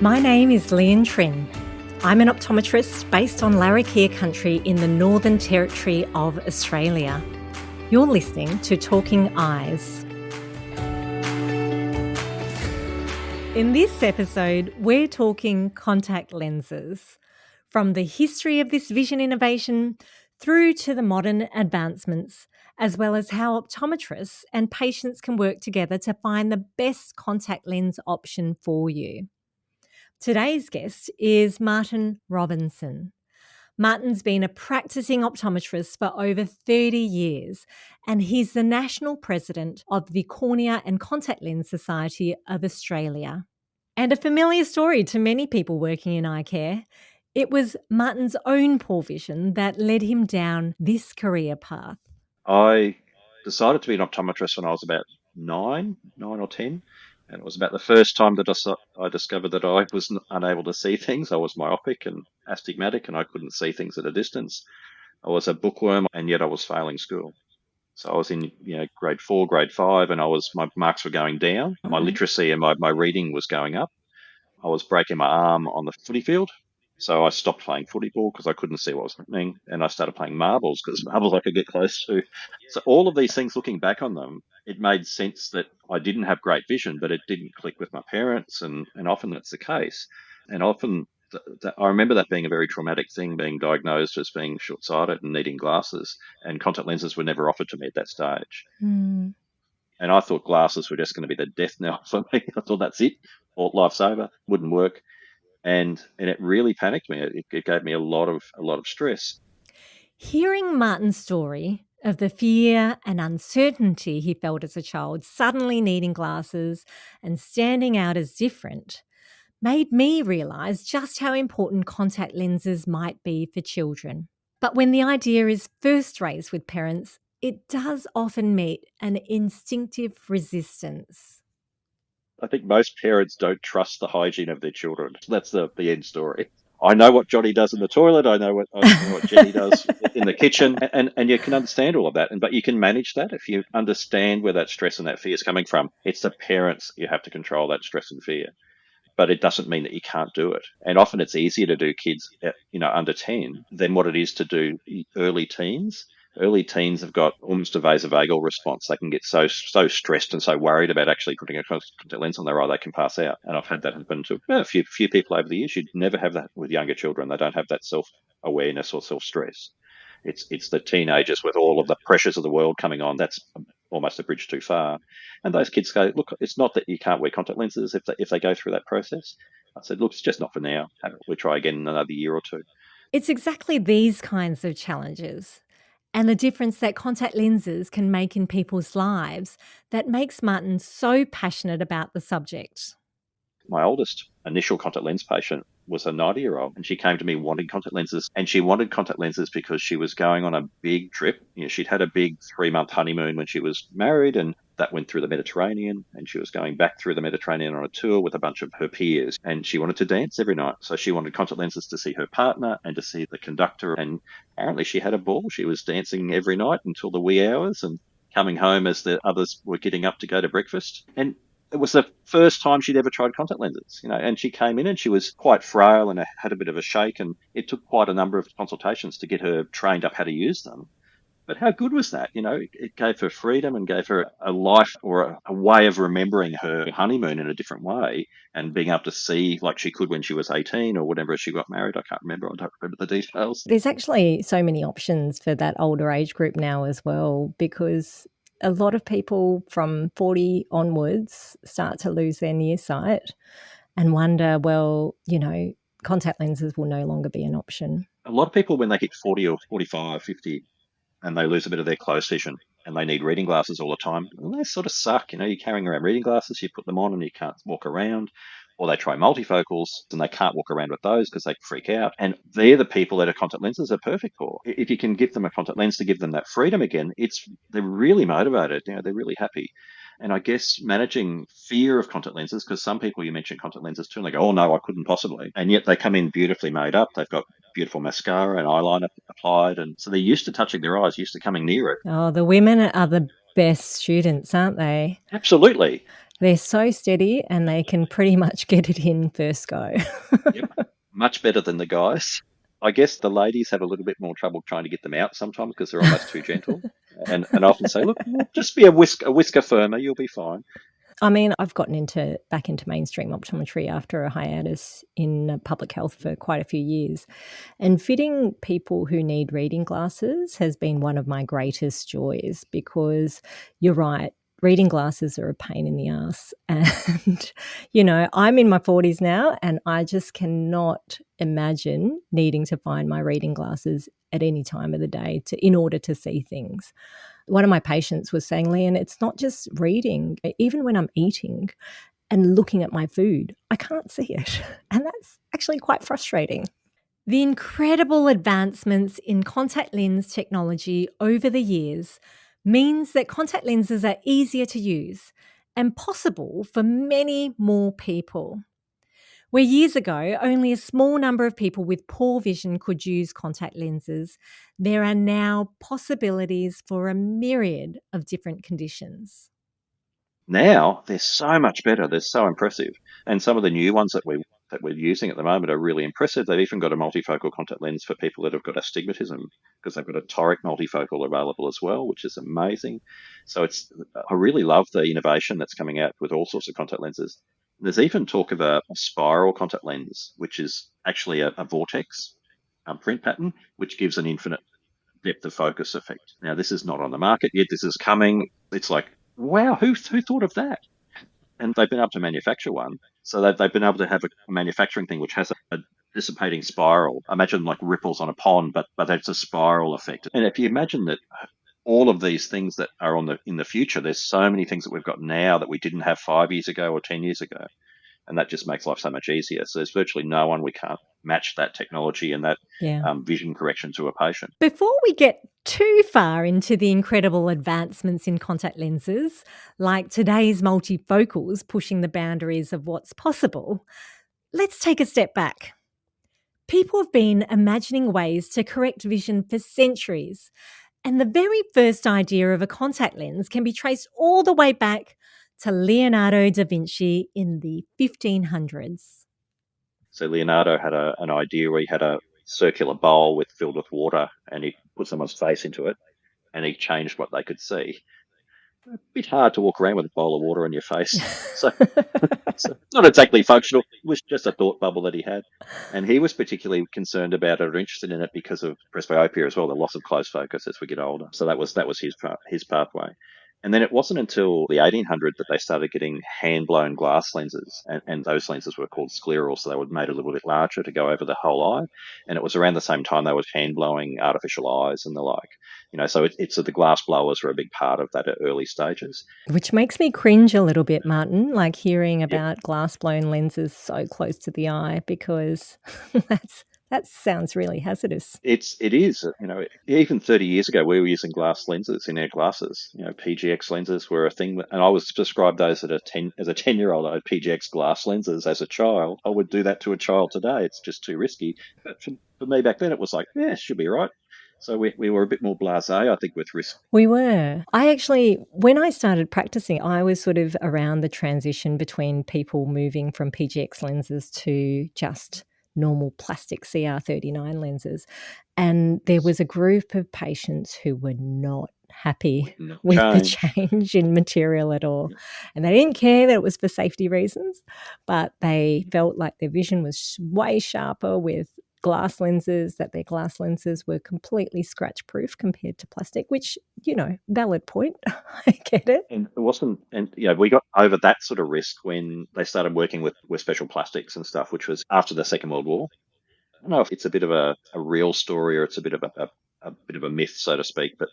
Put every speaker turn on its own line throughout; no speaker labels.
My name is Lien. I'm an optometrist based on Larrakia country in the Northern Territory of Australia. You're listening to Talking Eyes. In this episode, we're talking contact lenses, from the history of this vision innovation through to the modern advancements, as well as how optometrists and patients can work together to find the best contact lens option for you. Today's guest is Martin Robinson. Martin's been a practicing optometrist for over 30 years, and he's the national president of the Cornea and Contact Lens Society of Australia. And a familiar story to many people working in eye care, it was Martin's own poor vision that led him down this career path.
I decided to be an optometrist when I was about nine or 10. And it was about the first time that I discovered that I was unable to see things. I was myopic and astigmatic, and I couldn't see things at a distance. I was a bookworm, and yet I was failing school. So I was in grade 4, grade 5, and my marks were going down. My literacy and my reading was going up. I was breaking my arm on the footy field. So I stopped playing footy ball because I couldn't see what was happening, and I started playing marbles because marbles I could get close to. So all of these things, looking back on them, it made sense that I didn't have great vision, but it didn't click with my parents, and often that's the case. And often I remember that being a very traumatic thing, being diagnosed as being short-sighted and needing glasses, and contact lenses were never offered to me at that stage.
Mm.
And I thought glasses were just going to be the death knell for me. I thought that's it, all life's over, wouldn't work. And it really panicked me. It gave me a lot of stress.
Hearing Martin's story of the fear and uncertainty he felt as a child, suddenly needing glasses and standing out as different, made me realise just how important contact lenses might be for children. But when the idea is first raised with parents, it does often meet an instinctive resistance.
I think most parents don't trust the hygiene of their children. That's the end story. I know what Johnny does in the toilet. I know what Jenny does in the kitchen, and you can understand all of that. But you can manage that if you understand where that stress and that fear is coming from. It's the parents you have to control that stress and fear. But it doesn't mean that you can't do it. And often it's easier to do kids, under 10 than what it is to do early teens. Early teens have got almost a vasovagal response. They can get so stressed and so worried about actually putting a contact lens on their eye, they can pass out. And I've had that happen to a few people over the years. You'd never have that with younger children. They don't have that self-awareness or self-stress. It's the teenagers with all of the pressures of the world coming on. That's almost a bridge too far. And those kids go, look, it's not that you can't wear contact lenses if they go through that process. I said, look, it's just not for now. We'll try again in another year or two.
It's exactly these kinds of challenges and the difference that contact lenses can make in people's lives that makes Martin so passionate about the subject.
My oldest initial contact lens patient was a 90-year-old, and she came to me wanting contact lenses. And she wanted contact lenses because she was going on a big trip. She'd had a big 3-month honeymoon when she was married, and that went through the Mediterranean, and she was going back through the Mediterranean on a tour with a bunch of her peers, and she wanted to dance every night. So she wanted contact lenses to see her partner and to see the conductor, and apparently she had a ball. She was dancing every night until the wee hours and coming home as the others were getting up to go to breakfast. And it was the first time she'd ever tried contact lenses, and she came in and she was quite frail and had a bit of a shake, and it took quite a number of consultations to get her trained up how to use them. But how good was that? It gave her freedom and gave her a life or a way of remembering her honeymoon in a different way and being able to see like she could when she was 18 or whatever she got married. I can't remember. I don't remember the details.
There's actually so many options for that older age group now as well, because a lot of people from 40 onwards start to lose their near sight and wonder, well, contact lenses will no longer be an option.
A lot of people, when they hit 40 or 45, 50, and they lose a bit of their close vision and they need reading glasses all the time, and they sort of suck. You're carrying around reading glasses, you put them on and you can't walk around. Or they try multifocals and they can't walk around with those because they freak out. And they're the people that contact lenses are perfect for. If you can give them a contact lens to give them that freedom again, they're really motivated. They're really happy. And I guess managing fear of contact lenses, because some people, you mention contact lenses too, and they go, oh no, I couldn't possibly. And yet they come in beautifully made up. They've got beautiful mascara and eyeliner applied. And so they're used to touching their eyes, used to coming near it.
Oh, the women are the best students, aren't they?
Absolutely.
They're so steady and they can pretty much get it in first go.
Yep. Much better than the guys. I guess the ladies have a little bit more trouble trying to get them out sometimes because they're almost too gentle. And I often say, look, just be a whisker firmer, you'll be fine.
I mean, I've gotten back into mainstream optometry after a hiatus in public health for quite a few years. And fitting people who need reading glasses has been one of my greatest joys because you're right. Reading glasses are a pain in the ass. And, I'm in my 40s now and I just cannot imagine needing to find my reading glasses at any time of the day in order to see things. One of my patients was saying, Lien, it's not just reading. Even when I'm eating and looking at my food, I can't see it. And that's actually quite frustrating. The incredible advancements in contact lens technology over the years means that contact lenses are easier to use and possible for many more people. Where years ago, only a small number of people with poor vision could use contact lenses, there are now possibilities for a myriad of different conditions.
Now they're so much better. They're so impressive. And some of the new ones that we're using at the moment are really impressive. They've even got a multifocal contact lens for people that have got astigmatism because they've got a toric multifocal available as well, which is amazing. So I really love the innovation that's coming out with all sorts of contact lenses. There's even talk of a spiral contact lens, which is actually a vortex print pattern, which gives an infinite depth of focus effect. Now, this is not on the market yet. This is coming. It's like, wow, who thought of that? And they've been able to manufacture one. So they've been able to have a manufacturing thing which has a dissipating spiral. Imagine like ripples on a pond, but it's a spiral effect. And if you imagine that all of these things that are in the future, there's so many things that we've got now that we didn't have 5 years ago or 10 years ago. And that just makes life so much easier. So there's virtually no one we can't match that technology and that vision correction to a patient.
Before we get too far into the incredible advancements in contact lenses, like today's multifocals pushing the boundaries of what's possible, let's take a step back. People have been imagining ways to correct vision for centuries, and the very first idea of a contact lens can be traced all the way back to Leonardo da Vinci in the 1500s.
So Leonardo had an idea where he had a circular bowl filled with water and he put someone's face into it and he changed what they could see. A bit hard to walk around with a bowl of water on your face. So not exactly functional. It was just a thought bubble that he had. And he was particularly concerned about it or interested in it because of presbyopia as well, the loss of close focus as we get older. So that was his pathway. And then it wasn't until the 1800s that they started getting hand-blown glass lenses, and those lenses were called sclerals, so they were made a little bit larger to go over the whole eye. And it was around the same time they were hand-blowing artificial eyes and the like. So the glass blowers were a big part of that at early stages.
Which makes me cringe a little bit, Martin, like hearing about glass-blown lenses so close to the eye, because that sounds really hazardous.
It is. Even 30 years ago, we were using glass lenses in our glasses. PGX lenses were a thing, and I was prescribed those as a 10-year-old. I had PGX glass lenses as a child. I would do that to a child today. It's just too risky. But for me back then, it was like, yeah, it should be right. So we were a bit more blasé, I think, with risk.
We were. When I started practicing, I was sort of around the transition between people moving from PGX lenses to just normal plastic CR39 lenses. And there was a group of patients who were not happy with the change in material at all. And they didn't care that it was for safety reasons, but they felt like their vision was way sharper with glass lenses, that their glass lenses were completely scratch proof compared to plastic, which, valid point. I get it.
And it wasn't, we got over that sort of risk when they started working with special plastics and stuff, which was after the Second World War. I don't know if it's a bit of a real story or it's a bit of a myth, so to speak, but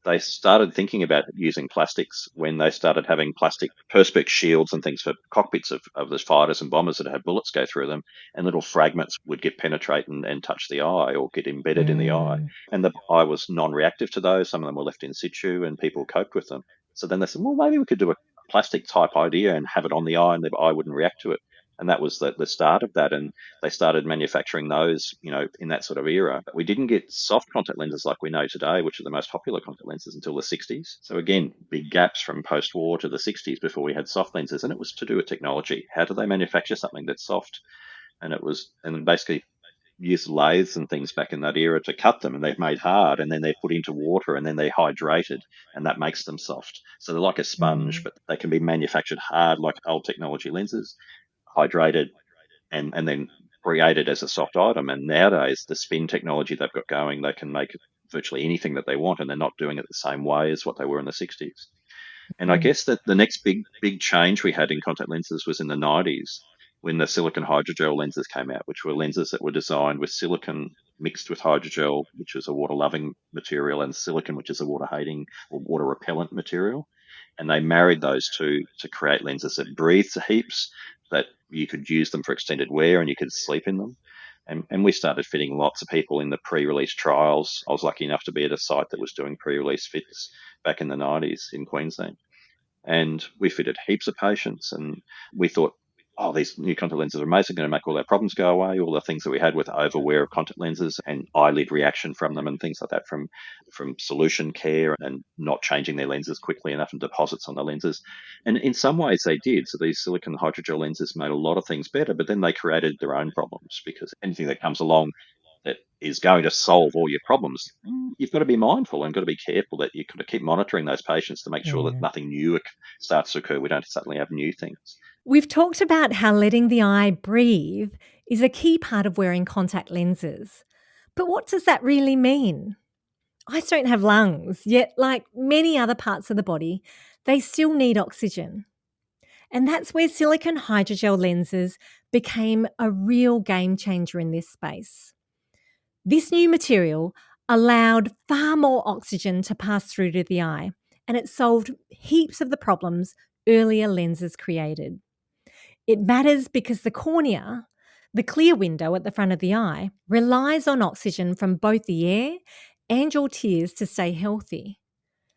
they started thinking about using plastics when they started having plastic perspex shields and things for cockpits of the fighters and bombers that had bullets go through them, and little fragments would penetrate and touch the eye or get embedded in the eye. And the eye was non-reactive to those. Some of them were left in situ and people coped with them. So then they said, well, maybe we could do a plastic type idea and have it on the eye and the eye wouldn't react to it. And that was the start of that. And they started manufacturing those, in that sort of era. But we didn't get soft contact lenses like we know today, which are the most popular contact lenses, until the 60s. So again, big gaps from post-war to the 60s before we had soft lenses. And it was to do with technology. How do they manufacture something that's soft? And basically used lathes and things back in that era to cut them, and they've made hard, and then they're put into water, and then they're hydrated, and that makes them soft. So they're like a sponge,
Mm.
but they can be manufactured hard like old technology lenses, hydrated, and then created as a soft item. And nowadays, the spin technology they've got going, they can make virtually anything that they want, and they're not doing it the same way as what they were in the 60s. And I
Mm.
guess that the next big change we had in contact lenses was in the 90s when the silicone hydrogel lenses came out, which were lenses that were designed with silicone mixed with hydrogel, which is a water-loving material, and silicone, which is a water-hating or water-repellent material. And they married those two to create lenses that breathed heaps, that you could use them for extended wear and you could sleep in them. And we started fitting lots of people in the pre-release trials. I was lucky enough to be at a site that was doing pre-release fits back in the 90s in Queensland. And we fitted heaps of patients, and we thought, oh, these new contact lenses are amazing, going to make all our problems go away, all the things that we had with overwear of contact lenses and eyelid reaction from them and things like that, from solution care and not changing their lenses quickly enough and deposits on the lenses. And in some ways they did. So these silicone hydrogel lenses made a lot of things better, but then they created their own problems, because anything that comes along that is going to solve all your problems, you've got to be mindful and got to be careful that you've got to keep monitoring those patients to make sure that
Yeah.
nothing new starts to occur. We don't suddenly have new things.
We've talked about how letting the eye breathe is a key part of wearing contact lenses. But what does that really mean? Eyes don't have lungs, yet, like many other parts of the body, they still need oxygen. And that's where silicone hydrogel lenses became a real game changer in this space. This new material allowed far more oxygen to pass through to the eye, and it solved heaps of the problems earlier lenses created. It matters because the cornea, the clear window at the front of the eye, relies on oxygen from both the air and your tears to stay healthy.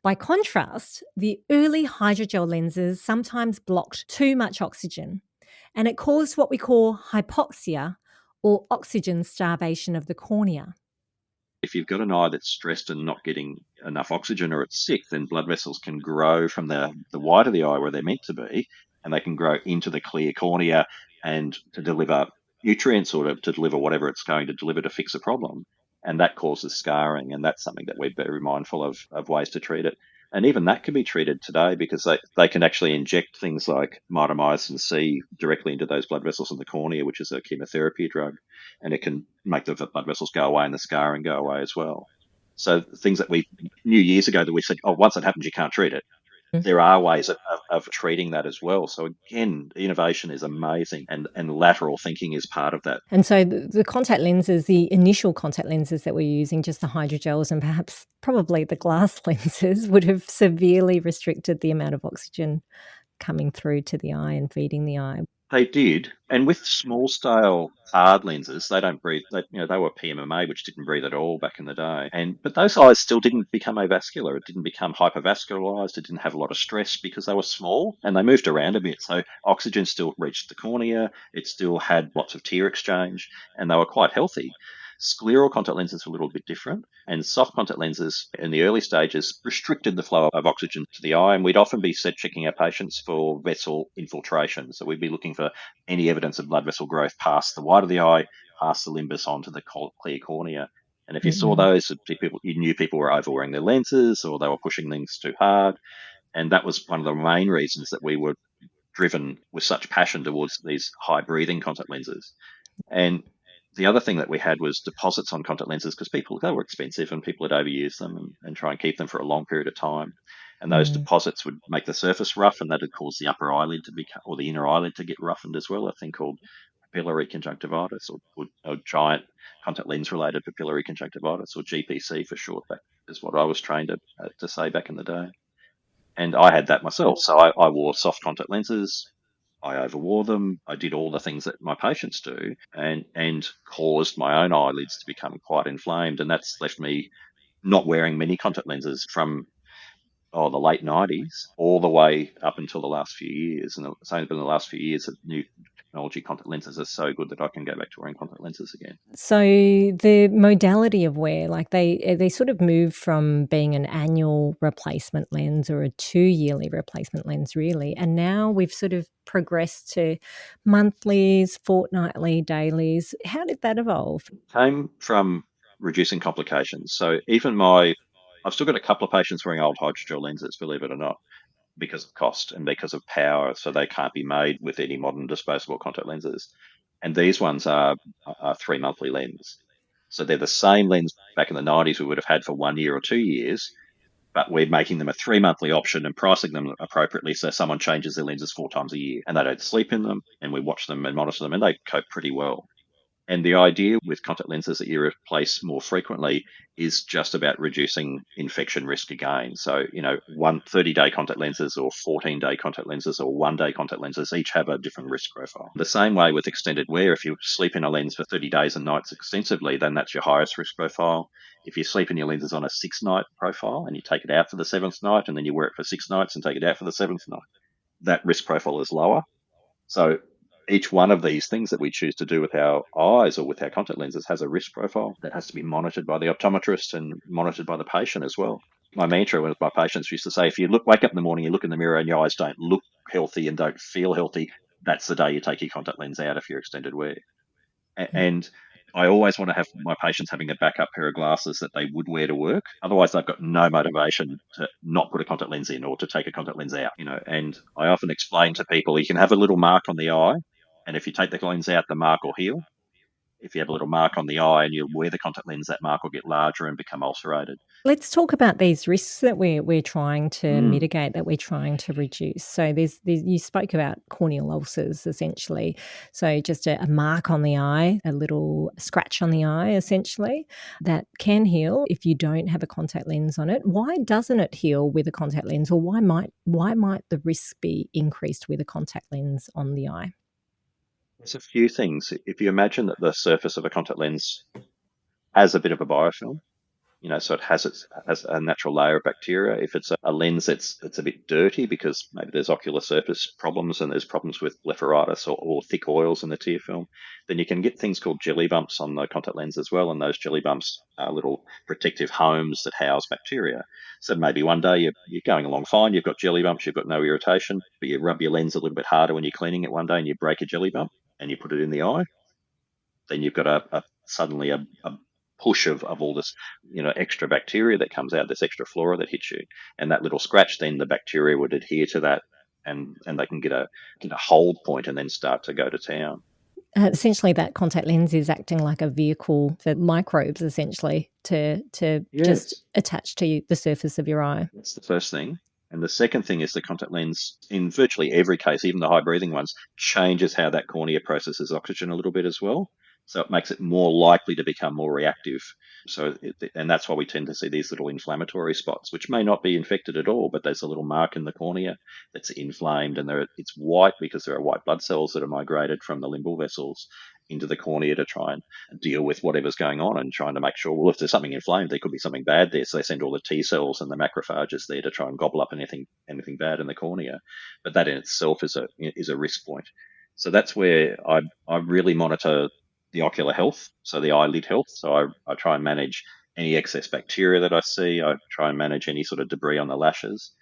By contrast, the early hydrogel lenses sometimes blocked too much oxygen, and it caused what we call hypoxia, or oxygen starvation of the cornea.
If you've got an eye that's stressed and not getting enough oxygen, or it's sick, then blood vessels can grow from the white of the eye where they're meant to be, and they can grow into the clear cornea and to deliver nutrients, or to deliver whatever it's going to deliver to fix a problem. And that causes scarring, and that's something that we're very mindful of ways to treat it. And even that can be treated today, because they can actually inject things like mitomycin C directly into those blood vessels in the cornea, which is a chemotherapy drug, and it can make the blood vessels go away and the scarring go away as well. So things that we knew years ago that we said, oh, once it happens, you can't treat it. There are ways of treating that as well. So again, innovation is amazing, and lateral thinking is part of that.
And so the contact lenses, the initial contact lenses that we're using, just the hydrogels and perhaps probably the glass lenses, would have severely restricted the amount of oxygen coming through to the eye and feeding the eye.
They did, and with small scale hard lenses, they don't breathe. They were PMMA, which didn't breathe at all back in the day. But those eyes still didn't become avascular. It didn't become hypervascularized. It didn't have a lot of stress because they were small and they moved around a bit. So oxygen still reached the cornea. It still had lots of tear exchange, and they were quite healthy. Scleral contact lenses were a little bit different, and soft contact lenses in the early stages restricted the flow of oxygen to the eye, and we'd often be checking our patients for vessel infiltration. So we'd be looking for any evidence of blood vessel growth past the white of the eye, past the limbus onto the clear cornea. And if you saw those, you knew people were overwearing their lenses, or they were pushing things too hard. And that was one of the main reasons that we were driven with such passion towards these high breathing contact lenses. And the other thing that we had was deposits on contact lenses, because they were expensive and people had overused them, and try and keep them for a long period of time. And those deposits would make the surface rough, and that would cause the upper eyelid to become, or the inner eyelid to get roughened as well, a thing called papillary conjunctivitis, or giant contact lens related papillary conjunctivitis, or GPC for short. That is what I was trained to say back in the day. And I had that myself. So I wore soft contact lenses. I overwore them. I did all the things that my patients do, and caused my own eyelids to become quite inflamed. And that's left me not wearing many contact lenses from the late 90s all the way up until the last few years. And it's only been the last few years that new technology, contact lenses are so good that I can go back to wearing contact lenses again.
So the modality of wear, like they sort of move from being an annual replacement lens or a 2-yearly replacement lens, really, and now we've sort of progressed to monthlies, fortnightly, dailies. How did that evolve?
Came from reducing complications. So I've still got a couple of patients wearing old hydrogel lenses, believe it or not, because of cost and because of power. So they can't be made with any modern disposable contact lenses. And these ones are 3 monthly lens. So they're the same lens back in the 90s we would have had for 1 year or 2 years, but we're making them a 3 monthly option and pricing them appropriately so someone changes their lenses 4 times a year and they don't sleep in them, and we watch them and monitor them and they cope pretty well. And the idea with contact lenses that you replace more frequently is just about reducing infection risk again. So, 30-day contact lenses or 14-day contact lenses or 1-day contact lenses each have a different risk profile. The same way with extended wear, if you sleep in a lens for 30 days and nights extensively, then that's your highest risk profile. If you sleep in your lenses on a 6-night profile and you take it out for the 7th night and then you wear it for 6 nights and take it out for the 7th night, that risk profile is lower. So each one of these things that we choose to do with our eyes or with our contact lenses has a risk profile that has to be monitored by the optometrist and monitored by the patient as well. My mantra with my patients used to say, if you wake up in the morning, you look in the mirror and your eyes don't look healthy and don't feel healthy, that's the day you take your contact lens out if you're extended wear. And I always want to have my patients having a backup pair of glasses that they would wear to work. Otherwise, they've got no motivation to not put a contact lens in or to take a contact lens out. And I often explain to people, you can have a little mark on the eye, and if you take the lens out, the mark will heal. If you have a little mark on the eye and you wear the contact lens, that mark will get larger and become ulcerated.
Let's talk about these risks that we're trying to mitigate, that we're trying to reduce. So you spoke about corneal ulcers, essentially. So just a mark on the eye, a little scratch on the eye, essentially, that can heal if you don't have a contact lens on it. Why doesn't it heal with a contact lens, or why might the risk be increased with a contact lens on the eye?
There's a few things. If you imagine that the surface of a contact lens has a bit of a biofilm, so it has a natural layer of bacteria. If it's a lens that's a bit dirty because maybe there's ocular surface problems and there's problems with blepharitis or thick oils in the tear film, then you can get things called jelly bumps on the contact lens as well. And those jelly bumps are little protective homes that house bacteria. So maybe one day you're going along fine, you've got jelly bumps, you've got no irritation, but you rub your lens a little bit harder when you're cleaning it one day and you break a jelly bump and you put it in the eye, then you've got suddenly a push of all this, extra bacteria that comes out, this extra flora that hits you. And that little scratch, then the bacteria would adhere to that and they can get a hold point and then start to go to town.
Essentially, that contact lens is acting like a vehicle for microbes, essentially, to just
Yes.
attach to the surface of your eye.
That's the first thing. And the second thing is the contact lens, in virtually every case, even the high breathing ones, changes how that cornea processes oxygen a little bit as well. So it makes it more likely to become more reactive. And that's why we tend to see these little inflammatory spots, which may not be infected at all, but there's a little mark in the cornea that's inflamed, and it's white because there are white blood cells that are migrated from the limbal vessels into the cornea to try and deal with whatever's going on and trying to make sure, well, if there's something inflamed, there could be something bad there. So they send all the T cells and the macrophages there to try and gobble up anything bad in the cornea. But that in itself is a risk point. So that's where I really monitor the ocular health, so the eyelid health. So I try and manage any excess bacteria that I see. I try and manage any sort of debris on the lashes.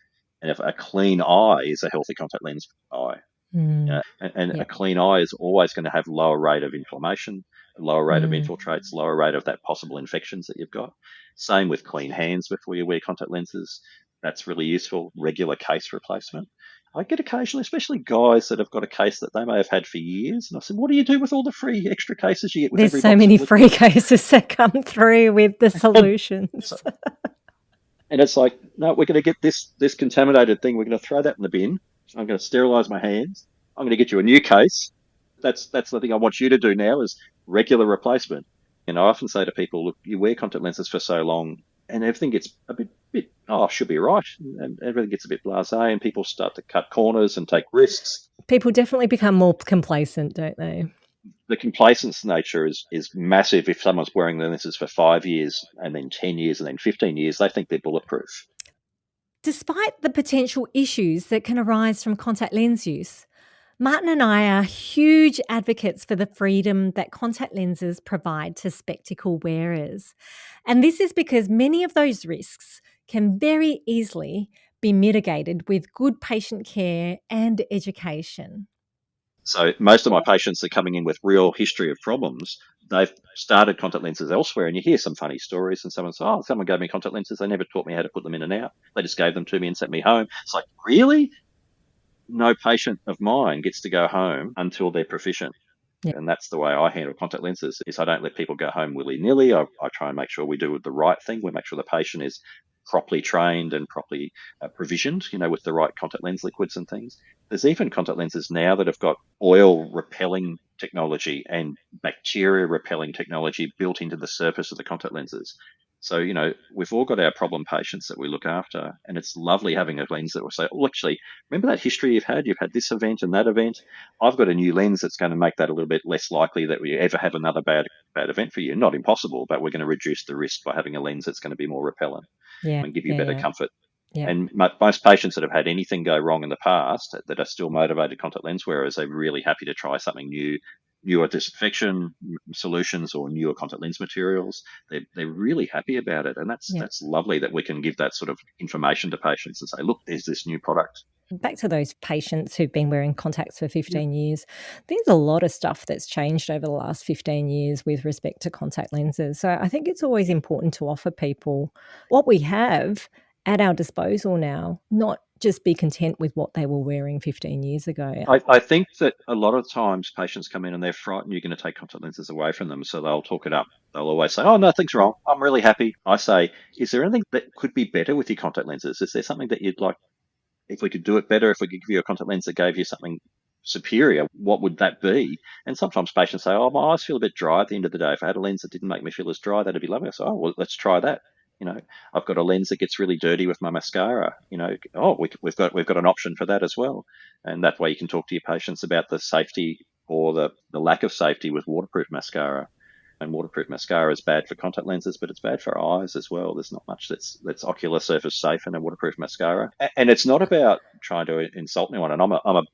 And if a clean eye is a healthy contact lens eye. And a clean eye is always going to have lower rate of inflammation, lower rate of infiltrates, lower rate of that possible infections that you've got. Same with clean hands before you wear contact lenses. That's really useful. Regular case replacement. I get occasionally, especially guys that have got a case that they may have had for years. And I said, what do you do with all the free extra cases you get with
There's
every
so
box
many
of
free cases that come through with the solutions.
And it's like, no, we're going to get this contaminated thing. We're going to throw that in the bin. I'm going to sterilize my hands. I'm going to get you a new case. That's the thing I want you to do now is regular replacement. And I often say to people, look, you wear contact lenses for so long and everything gets a bit, should be right. And everything gets a bit blasé and people start to cut corners and take risks.
People definitely become more complacent, don't they?
The complacence nature is massive. If someone's wearing lenses for 5 years and then 10 years and then 15 years, they think they're bulletproof.
Despite the potential issues that can arise from contact lens use, Martin and I are huge advocates for the freedom that contact lenses provide to spectacle wearers. And this is because many of those risks can very easily be mitigated with good patient care and education.
So most of my patients are coming in with real history of problems. They've started contact lenses elsewhere, and you hear some funny stories. And someone says, "Oh, someone gave me contact lenses. They never taught me how to put them in and out. They just gave them to me and sent me home." It's like, really? No patient of mine gets to go home until they're proficient.
Yeah.
And that's the way I handle contact lenses is I don't let people go home willy-nilly. I try and make sure we do the right thing. We make sure the patient is properly trained and properly provisioned, with the right contact lens liquids and things. There's even contact lenses now that have got oil repelling technology and bacteria repelling technology built into the surface of the contact lenses. So, we've all got our problem patients that we look after, and it's lovely having a lens that will say, "Oh, actually, remember that history you've had? You've had this event and that event. I've got a new lens that's going to make that a little bit less likely that we ever have another bad event for you. Not impossible, but we're going to reduce the risk by having a lens that's going to be more repellent
Yeah.
and give you better
Yeah.
comfort."
Yeah.
And most patients that have had anything go wrong in the past that are still motivated contact lens wearers are really happy to try something new, newer disinfection solutions or newer contact lens materials. They're really happy about it, and that's lovely that we can give that sort of information to patients and say, "Look, there's this new product."
Back to those patients who've been wearing contacts for 15 years, there's a lot of stuff that's changed over the last 15 years with respect to contact lenses. So I think it's always important to offer people what we have at our disposal now, not just be content with what they were wearing 15 years ago.
I think that a lot of times patients come in and they're frightened you're going to take contact lenses away from them, so they'll talk it up. They'll always say, "Oh, nothing's wrong. I'm really happy." I say, "Is there anything that could be better with your contact lenses? Is there something that you'd like, if we could do it better, if we could give you a contact lens that gave you something superior, what would that be?" And sometimes patients say, "Oh, my eyes feel a bit dry at the end of the day. If I had a lens that didn't make me feel as dry, that'd be lovely." I say, "Oh, well, let's try that." I've got a lens that gets really dirty with my mascara. Oh, we've got an option for that as well. And that way you can talk to your patients about the safety or the lack of safety with waterproof mascara. And waterproof mascara is bad for contact lenses, but it's bad for eyes as well. There's not much that's ocular surface safe in a waterproof mascara. And it's not about trying to insult anyone. And I'm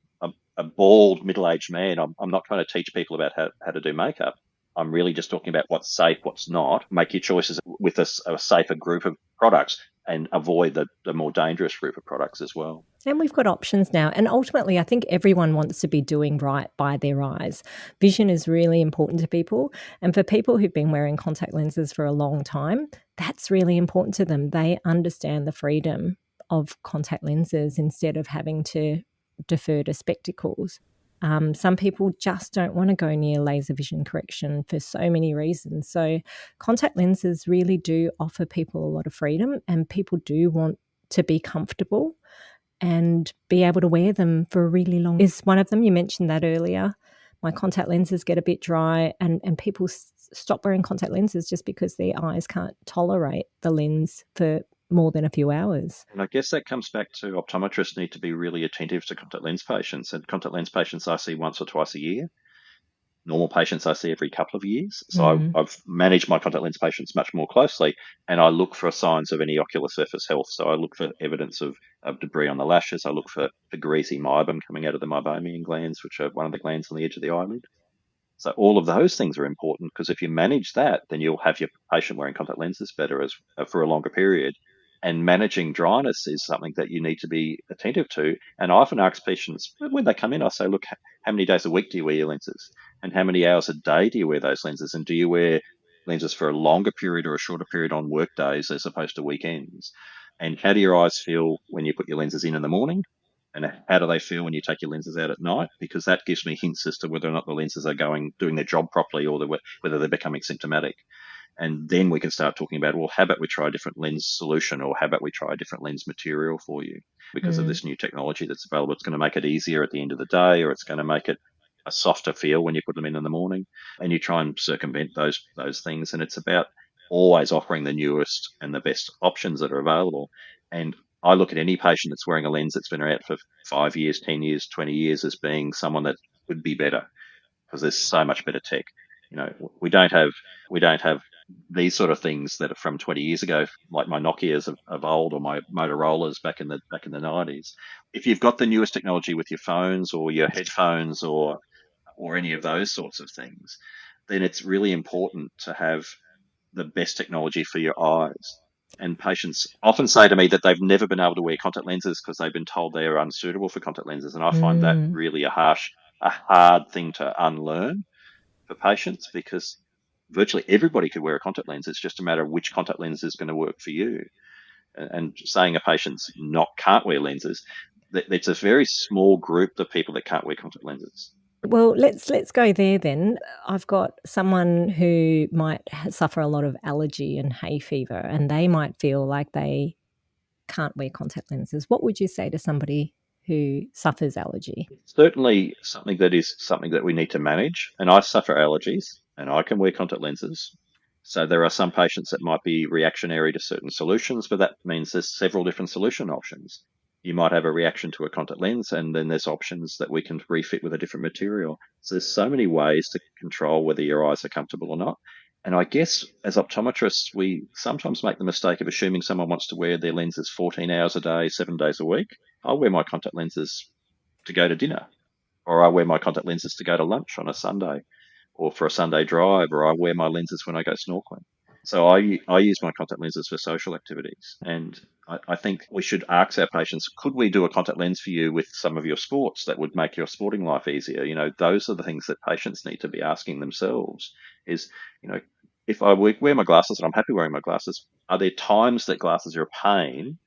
a bald middle-aged man. I'm not trying to teach people about how to do makeup. I'm really just talking about what's safe, what's not. Make your choices with a safer group of products and avoid the more dangerous group of products as well.
And we've got options now. And ultimately, I think everyone wants to be doing right by their eyes. Vision is really important to people. And for people who've been wearing contact lenses for a long time, that's really important to them. They understand the freedom of contact lenses instead of having to defer to spectacles. Some people just don't want to go near laser vision correction for so many reasons. So contact lenses really do offer people a lot of freedom, and people do want to be comfortable and be able to wear them for a really long is one of them. You mentioned that earlier. My contact lenses get a bit dry, and people stop wearing contact lenses just because their eyes can't tolerate the lens for more than a few hours.
And I guess that comes back to optometrists need to be really attentive to contact lens patients. And contact lens patients I see once or twice a year. Normal patients I see every couple of years. So I've managed my contact lens patients much more closely, and I look for signs of any ocular surface health. So I look for evidence of debris on the lashes. I look for the greasy meibum coming out of the meibomian glands, which are one of the glands on the edge of the eyelid. So all of those things are important, because if you manage that, then you'll have your patient wearing contact lenses better for a longer period. And managing dryness is something that you need to be attentive to. And I often ask patients when they come in, I say, "Look, how many days a week do you wear your lenses? And how many hours a day do you wear those lenses? And do you wear lenses for a longer period or a shorter period on work days as opposed to weekends? And how do your eyes feel when you put your lenses in the morning? And how do they feel when you take your lenses out at night?" Because that gives me hints as to whether or not the lenses are doing their job properly, or whether they're becoming symptomatic. And then we can start talking about, well, how about we try a different lens solution, or how about we try a different lens material for you because of this new technology that's available. It's going to make it easier at the end of the day, or it's going to make it a softer feel when you put them in the morning. And you try and circumvent those things. And it's about always offering the newest and the best options that are available. And I look at any patient that's wearing a lens that's been out for 5 years, 10 years, 20 years as being someone that could be better, because there's so much better tech. We don't have these sort of things that are from 20 years ago, like my Nokias of old or my Motorola's back in the 90s. If you've got the newest technology with your phones or your headphones or any of those sorts of things, then it's really important to have the best technology for your eyes. And patients often say to me that they've never been able to wear contact lenses because they've been told they are unsuitable for contact lenses. And I find that
Mm.
really a hard thing to unlearn for patients, because virtually everybody could wear a contact lens. It's just a matter of which contact lens is going to work for you. And saying a patient's not can't wear lenses, it's a very small group of people that can't wear contact lenses.
Well, let's go there then. I've got someone who might suffer a lot of allergy and hay fever, and they might feel like they can't wear contact lenses. What would you say to somebody who suffers allergy?
It's certainly something that we need to manage. And I suffer allergies, and I can wear contact lenses. So there are some patients that might be reactionary to certain solutions, but that means there's several different solution options. You might have a reaction to a contact lens, and then there's options that we can refit with a different material. So there's so many ways to control whether your eyes are comfortable or not. And I guess as optometrists, we sometimes make the mistake of assuming someone wants to wear their lenses 14 hours a day, 7 days a week. I'll wear my contact lenses to go to dinner, or I wear my contact lenses to go to lunch on a Sunday, or for a Sunday drive, or I wear my lenses when I go snorkeling. So I use my contact lenses for social activities. And I think we should ask our patients, could we do a contact lens for you with some of your sports that would make your sporting life easier? Those are the things that patients need to be asking themselves is, if I wear my glasses and I'm happy wearing my glasses, are there times that glasses are a pain?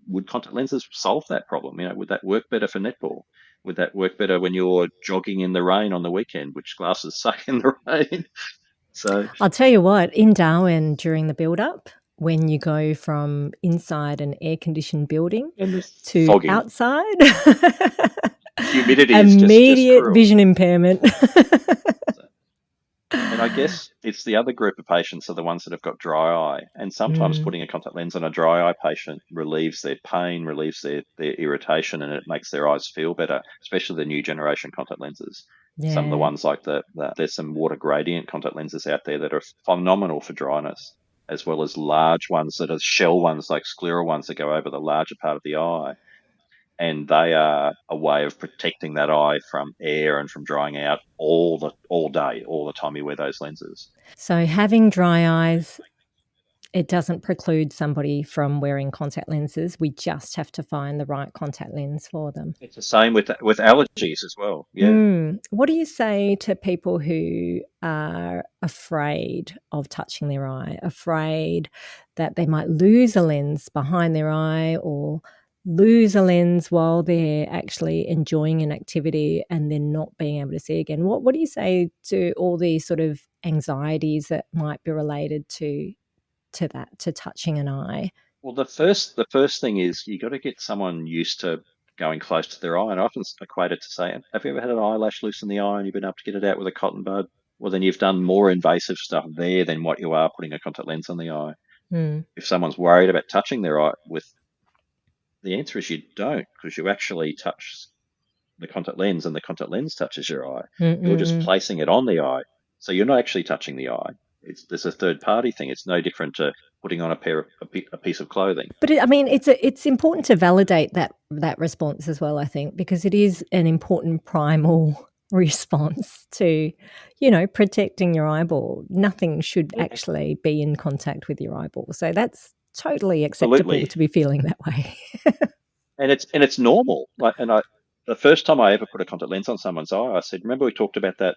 Would contact lenses solve that problem? Would that work better for netball? Would that work better when you're jogging in the rain on the weekend, which glasses suck in the rain? So,
I'll tell you what, in Darwin during the build-up, when you go from inside an air-conditioned building
and the
to
fogging,
outside,
humidity is just
immediate
cruel.
vision impairment.
So, and I guess it's the other group of patients are the ones that have got dry eye. And sometimes
Mm,
putting a contact lens on a dry eye patient relieves their pain, relieves their irritation, and it makes their eyes feel better, especially the new generation contact lenses. Some of the
yeah.
ones like there's some water gradient contact lenses out there that are phenomenal for dryness, as well as large ones that are shell ones like scleral ones that go over the larger part of the eye. And they are a way of protecting that eye from air and from drying out all day, all the time you wear those lenses.
So having dry eyes, it doesn't preclude somebody from wearing contact lenses. We just have to find the right contact lens for them.
It's the same with allergies as well. Yeah.
What do you say to people who are afraid of touching their eye, afraid that they might lose a lens behind their eye or lose a lens while they're actually enjoying an activity and then not being able to see again? What do you say to all these sort of anxieties that might be related to that, to touching an eye?
Well, the first thing is you got to get someone used to going close to their eye. And I often equate it to saying, have you ever had an eyelash loose in the eye and you've been able to get it out with a cotton bud? Well, then you've done more invasive stuff there than what you are putting a contact lens on the eye.
Mm.
If someone's worried about touching their eye, with the answer is you don't, because you actually touch the contact lens and the contact lens touches your eye. You're just
Mm-mm.
placing it on the eye. So you're not actually touching the eye. There's a third party thing. It's no different to putting on a piece of clothing.
But I mean, it's important to validate that response as well, I think, because it is an important primal response to, protecting your eyeball. Nothing should
Yeah,
actually be in contact with your eyeball. So that's totally acceptable
absolutely.
to be feeling that way.
And it's normal. The first time I ever put a contact lens on someone's eye, I said, remember we talked about that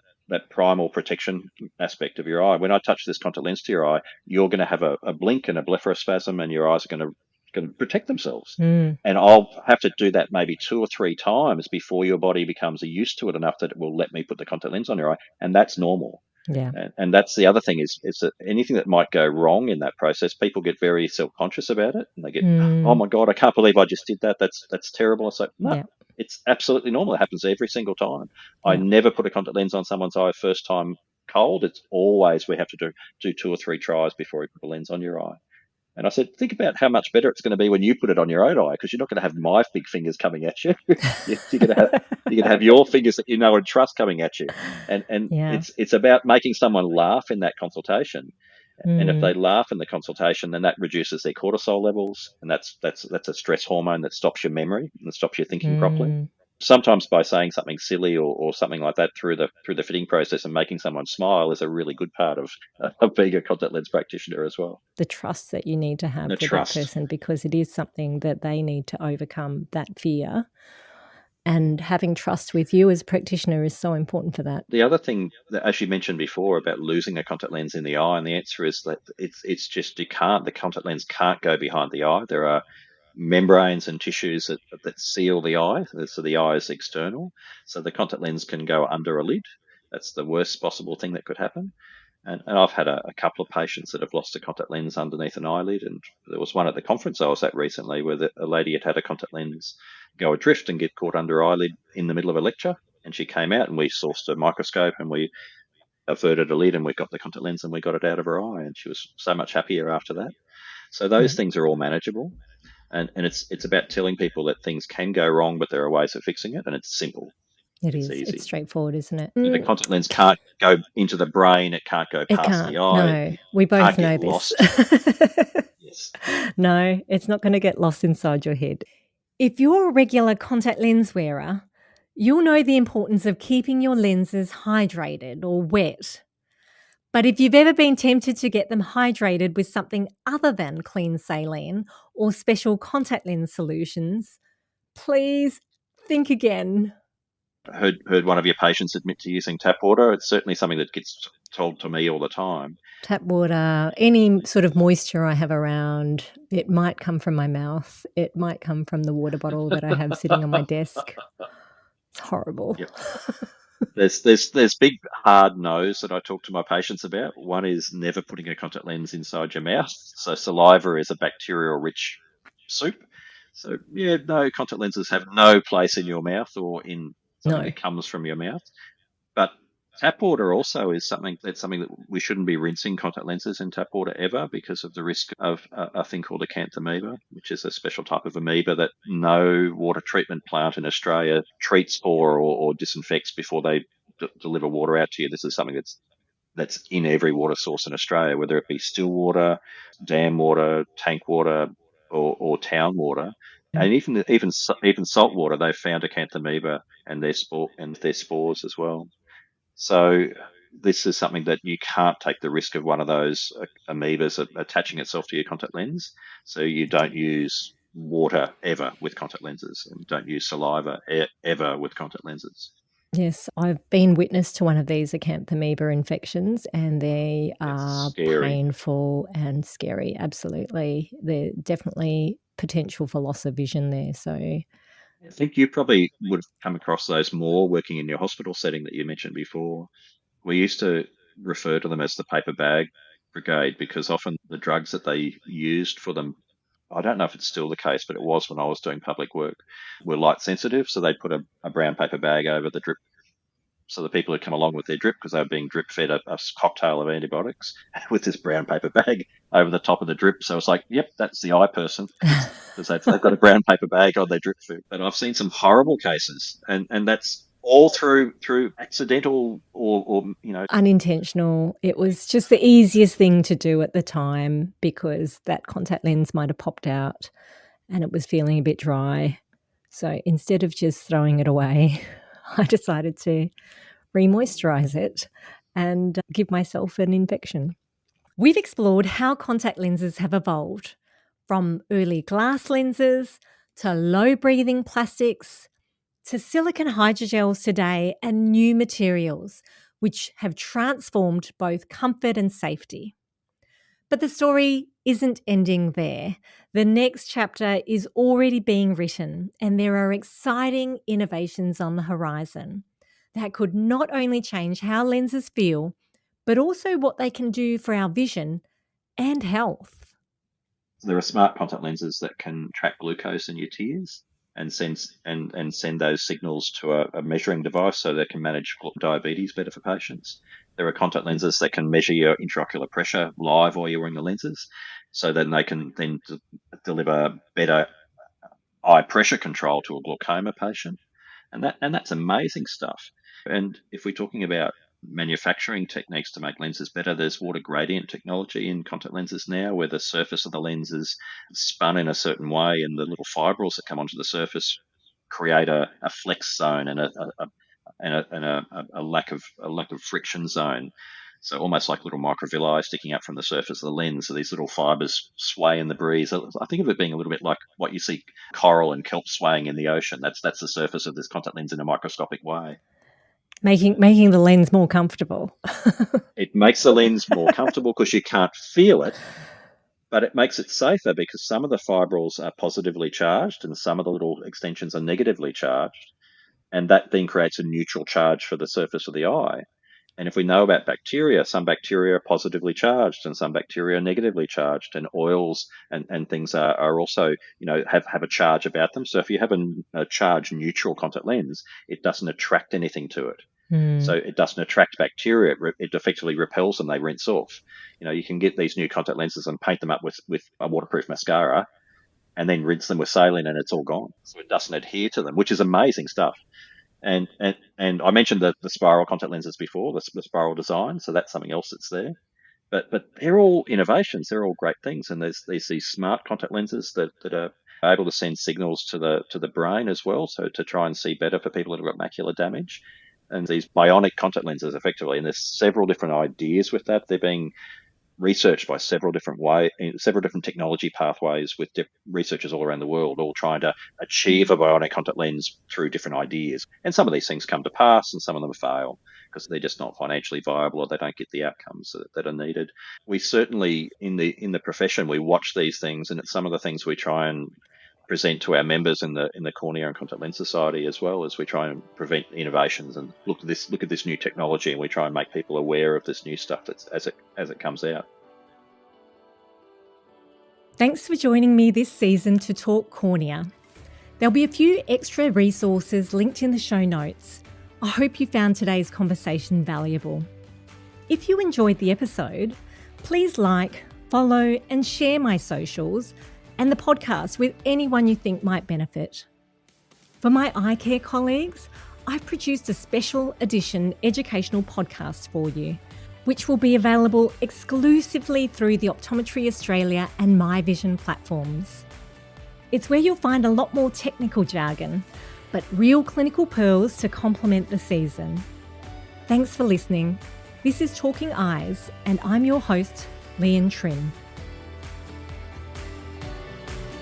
primal protection aspect of your eye. When I touch this contact lens to your eye, you're going to have a blink and a blepharospasm, and your eyes are going to protect themselves.
Mm,
And I'll have to do that maybe 2 or 3 times before your body becomes used to it enough that it will let me put the contact lens on your eye, and that's normal.
yeah.
And that's the other thing is that anything that might go wrong in that process, people get very self-conscious about it, and they get, oh
Mm,
my God, I can't believe I just did that. That's terrible. It's like, no,
yeah.
it's absolutely normal. It happens every single time. I
Yeah.
never put a contact lens on someone's eye first time cold. It's always we have to do 2 or 3 tries before we put a lens on your eye. And I said, think about how much better it's going to be when you put it on your own eye, because you're not going to have my big fingers coming at you. You're going to have your fingers that you know and trust coming at you. And
Yeah.
it's about making someone laugh in that consultation. And if
Mm,
they laugh in the consultation, then that reduces their cortisol levels, and that's a stress hormone that stops your memory and stops you thinking properly.
mm.
Sometimes by saying something silly or something like that through the fitting process and making someone smile is a really good part of being a contact lens practitioner as well.
The trust that you need to
The
have with that
trust.
person, because it is something that they need to overcome, that fear. And having trust with you as a practitioner is so important for that.
The other thing that, as you mentioned before, about losing a contact lens in the eye, and the answer is that it's just you can't. The contact lens can't go behind the eye. There are membranes and tissues that seal the eye, so the eye is external. So the contact lens can go under a lid. That's the worst possible thing that could happen. And I've had a couple of patients that have lost a contact lens underneath an eyelid. And there was one at the conference I was at recently where a lady had a contact lens go adrift and get caught under her eyelid in the middle of a lecture. And she came out and we sourced a microscope and we averted a lid and we got the contact lens and we got it out of her eye. And she was so much happier after that. So those
Yeah,
things are all manageable. And it's about telling people that things can go wrong, but there are ways of fixing it. And it's simple.
it
It's
is. It's
easy.
straightforward, isn't it?
The contact lens can't go into the brain. It can't go
It
past
can't.
the eye.
No,
It
we both
can't get
know this.
lost. Yes.
No, it's not going to get lost inside your head. If you're a regular contact lens wearer, you'll know the importance of keeping your lenses hydrated or wet. But if you've ever been tempted to get them hydrated with something other than clean saline or special contact lens solutions, please think again.
Heard one of your patients admit to using tap water. It's certainly something that gets told to me all the time.
Tap water, any sort of moisture I have around, it might come from my mouth. It might come from the water bottle that I have sitting on my desk. It's horrible.
Yep. There's big hard no's that I talk to my patients about. One is never putting a contact lens inside your mouth. So saliva is a bacterial rich soup. So yeah, no, contact lenses have no place in your mouth or in something
No.
that comes from your mouth. But tap water also is something that we shouldn't be rinsing contact lenses in tap water ever because of the risk of a thing called acanthamoeba, which is a special type of amoeba that no water treatment plant in Australia treats for or disinfects before they deliver water out to you. This is something that's in every water source in Australia, whether it be still water, dam water, tank water, or town water.
Mm.
And even salt water, they've found acanthamoeba and their spores as well. So this is something that you can't take the risk of one of those amoebas attaching itself to your contact lens. So you don't use water ever with contact lenses, and don't use saliva ever with contact lenses.
Yes, I've been witness to one of these acanthamoeba infections, and they
It's
are
scary.
painful and scary. Absolutely. There's definitely potential for loss of vision there. So,
I think you probably would have come across those more working in your hospital setting that you mentioned before. We used to refer to them as the paper bag brigade because often the drugs that they used for them, I don't know if it's still the case, but it was when I was doing public work, were light sensitive. So they put a brown paper bag over the drip. So the people who come along with their drip, because they were being drip fed a cocktail of antibiotics with this brown paper bag over the top of the drip. So it's like, yep, that's the eye person because they've got a brown paper bag on their drip food. But I've seen some horrible cases, and that's all through accidental or
unintentional. It was just the easiest thing to do at the time because that contact lens might have popped out and it was feeling a bit dry. So instead of just throwing it away, I decided to remoisturize it and give myself an infection. We've explored how contact lenses have evolved from early glass lenses to low breathing plastics to silicone hydrogels today and new materials which have transformed both comfort and safety. But the story isn't ending there. The next chapter is already being written, and there are exciting innovations on the horizon that could not only change how lenses feel, but also what they can do for our vision and health.
there are smart contact lenses that can track glucose in your tears and send those signals to a measuring device so they can manage diabetes better for patients. There are contact lenses that can measure your intraocular pressure live while you're wearing the lenses, so then they can then deliver better eye pressure control to a glaucoma patient, and that's amazing stuff. And if we're talking about manufacturing techniques to make lenses better. There's water gradient technology in contact lenses now, where the surface of the lens is spun in a certain way, and the little fibrils that come onto the surface create a flex zone and a lack of friction zone. So almost like little microvilli sticking up from the surface of the lens. So these little fibers sway in the breeze. I think of it being a little bit like what you see coral and kelp swaying in the ocean. That's the surface of this contact lens in a microscopic way.
Making the lens more comfortable.
It makes the lens more comfortable because you can't feel it, but it makes it safer because some of the fibrils are positively charged and some of the little extensions are negatively charged. And that then creates a neutral charge for the surface of the eye. And if we know about bacteria, some bacteria are positively charged and some bacteria are negatively charged, and oils and things are also, have a charge about them. So if you have a charge neutral contact lens, it doesn't attract anything to it. So it doesn't attract bacteria. It effectively repels them. They rinse off. You can get these new contact lenses and paint them up with a waterproof mascara and then rinse them with saline and it's all gone. So it doesn't adhere to them, which is amazing stuff. And I mentioned the spiral contact lenses before, the spiral design. So that's something else that's there. But they're all innovations. They're all great things. And there's these smart contact lenses that are able to send signals to the brain as well. So to try and see better for people that have got macular damage. And these bionic contact lenses effectively. And there's several different ideas with that. They're being researched by several different technology pathways with researchers all around the world, all trying to achieve a bionic contact lens through different ideas. And some of these things come to pass and some of them fail because they're just not financially viable or they don't get the outcomes that are needed. We certainly, in the profession, we watch these things, and it's some of the things we try and present to our members in the Cornea and Contact Lens Society, as well as we try and prevent innovations and look at this new technology, and we try and make people aware of this new stuff as it comes out.
Thanks for joining me this season to talk cornea. There'll be a few extra resources linked in the show notes. I hope you found today's conversation valuable. If you enjoyed the episode, please like, follow, and share my socials and the podcast with anyone you think might benefit. For my eye care colleagues, I've produced a special edition educational podcast for you, which will be available exclusively through the Optometry Australia and My Vision platforms. It's where you'll find a lot more technical jargon, but real clinical pearls to complement the season. Thanks for listening. This is Talking Eyes, and I'm your host, Lien Trim.